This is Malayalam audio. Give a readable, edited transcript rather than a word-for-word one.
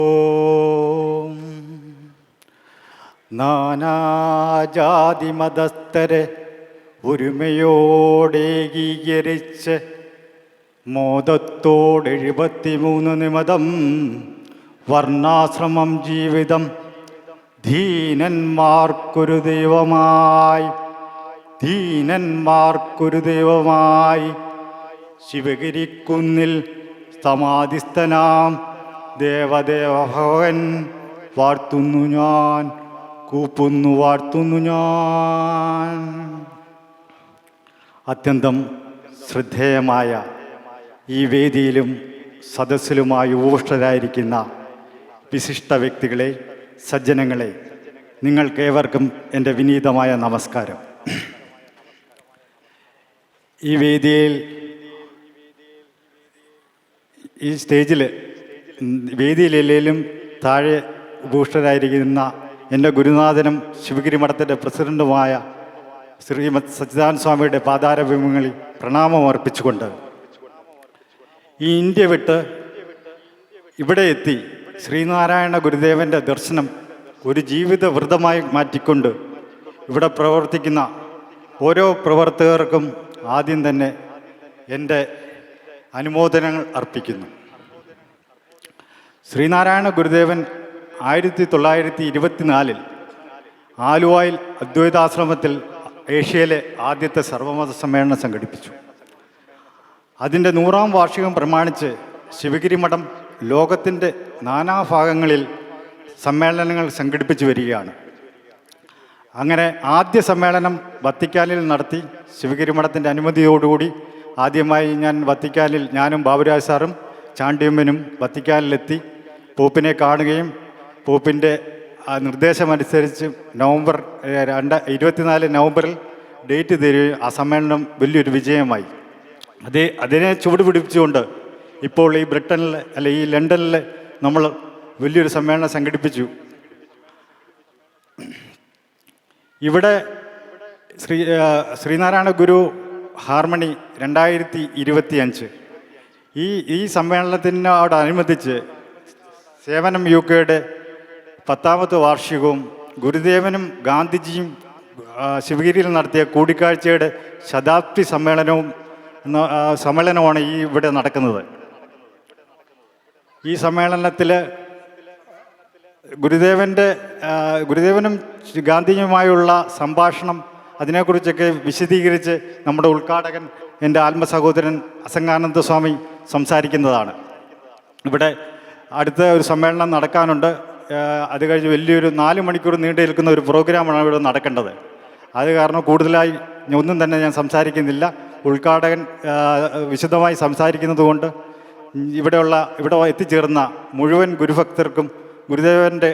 ഓം നാനാജാതി മതസ്ഥരെ ഒരുമയോടേകീകരിച്ച് മോദത്തോട് 73 നിമിതം വർണ്ണാശ്രമം ജീവിതം ധീനന്മാർക്കൊരു ദൈവമായി ശിവഗിരിക്കുന്നിൽ സമാധിസ്ഥനാം ദേവദേവഭവൻ വാഴ്ത്തുന്നു ഞാൻ, വാഴ്ത്തുന്നു ഞാൻ. അത്യന്തം ശ്രദ്ധേയമായ ഈ വേദിയിലും സദസ്സിലുമായി ഉപവിഷ്ടരായിരിക്കുന്ന വിശിഷ്ട വ്യക്തികളെ, സജ്ജനങ്ങളെ, നിങ്ങൾക്കേവർക്കും എൻ്റെ വിനീതമായ നമസ്കാരം. ഈ വേദിയിൽ, ഈ സ്റ്റേജിൽ, വേദിയിലെങ്കിലും താഴെ ഉപവിഷ്ടരായിരിക്കുന്ന എൻ്റെ ഗുരുനാഥനും ശിവഗിരി മഠത്തിൻ്റെ പ്രസിഡൻറ്റുമായ ശ്രീമദ് സച്ചിദാനന്ദ സ്വാമിയുടെ പാതാരബിംബങ്ങളിൽ പ്രണാമം അർപ്പിച്ചുകൊണ്ട് ഈ ഇന്ത്യ വിട്ട് ഇവിടെ എത്തി ശ്രീനാരായണ ഗുരുദേവൻ്റെ ദർശനം ഒരു ജീവിത വ്രതമായി മാറ്റിക്കൊണ്ട് ഇവിടെ പ്രവർത്തിക്കുന്ന ഓരോ പ്രവർത്തകർക്കും ആദ്യം തന്നെ എൻ്റെ അനുമോദനങ്ങൾ അർപ്പിക്കുന്നു. ശ്രീനാരായണ ഗുരുദേവൻ 1924 ആലുവയിൽ അദ്വൈതാശ്രമത്തിൽ ഏഷ്യയിലെ ആദ്യത്തെ സർവമത സമ്മേളനം സംഘടിപ്പിച്ചു. അതിൻ്റെ 100-ാം വാർഷികം പ്രമാണിച്ച് ശിവഗിരി മഠം ലോകത്തിൻ്റെ നാനാഭാഗങ്ങളിൽ സമ്മേളനങ്ങൾ സംഘടിപ്പിച്ചു വരികയാണ്. അങ്ങനെ ആദ്യ സമ്മേളനം വത്തിക്കാനിൽ നടത്തി. ശിവഗിരി മഠത്തിൻ്റെ അനുമതിയോടുകൂടി ആദ്യമായി ഞാനും ബാബുരാജ് സാറും ചാണ്ടിയമ്മനും വത്തിക്കാനിലെത്തി പോപ്പിനെ കാണുകയും പോപ്പിൻ്റെ നിർദ്ദേശമനുസരിച്ച് നവംബർ 24 നവംബറിൽ ഡേറ്റ് തരികയും ആ സമ്മേളനം വലിയൊരു വിജയമായി. അതിനെ ചുവടുപിടിപ്പിച്ചുകൊണ്ട് ഇപ്പോൾ ഈ ബ്രിട്ടനിൽ ഈ ലണ്ടനിൽ നമ്മൾ വലിയൊരു സമ്മേളനം സംഘടിപ്പിച്ചു. ഇവിടെ ശ്രീനാരായണ ഗുരു ഹാർമണി 2025 ഈ സമ്മേളനത്തിനോടനുബന്ധിച്ച് സേവനം UK-യുടെ 10ാമത്തെ വാർഷികവും ഗുരുദേവനും ഗാന്ധിജിയും ശിവഗിരിയിൽ നടത്തിയ കൂടിക്കാഴ്ചയുടെ ശതാബ്ദി സമ്മേളനമാണ് ഇവിടെ നടക്കുന്നത്. ഈ സമ്മേളനത്തിൽ ഗുരുദേവനും ഗാന്ധിജിയുമായുള്ള സംഭാഷണം, അതിനെക്കുറിച്ചൊക്കെ വിശദീകരിച്ച് നമ്മുടെ ഉദ്ഘാടകൻ എൻ്റെ ആത്മസഹോദരൻ അസംഗാനന്ദ സ്വാമി സംസാരിക്കുന്നതാണ്. ഇവിടെ അടുത്ത ഒരു സമ്മേളനം നടക്കാനുണ്ട്. അത് കഴിഞ്ഞ് വലിയൊരു 4 മണിക്കൂർ നീണ്ടു നിൽക്കുന്ന ഒരു പ്രോഗ്രാമാണ് ഇവിടെ നടക്കേണ്ടത്. അത് കാരണം കൂടുതലായി ഒന്നും തന്നെ ഞാൻ സംസാരിക്കുന്നില്ല. ഉദ്ഘാടകൻ വിശദമായി സംസാരിക്കുന്നത് കൊണ്ട് ഇവിടെ എത്തിച്ചേർന്ന മുഴുവൻ ഗുരുഭക്തർക്കും ഗുരുദേവൻ്റെ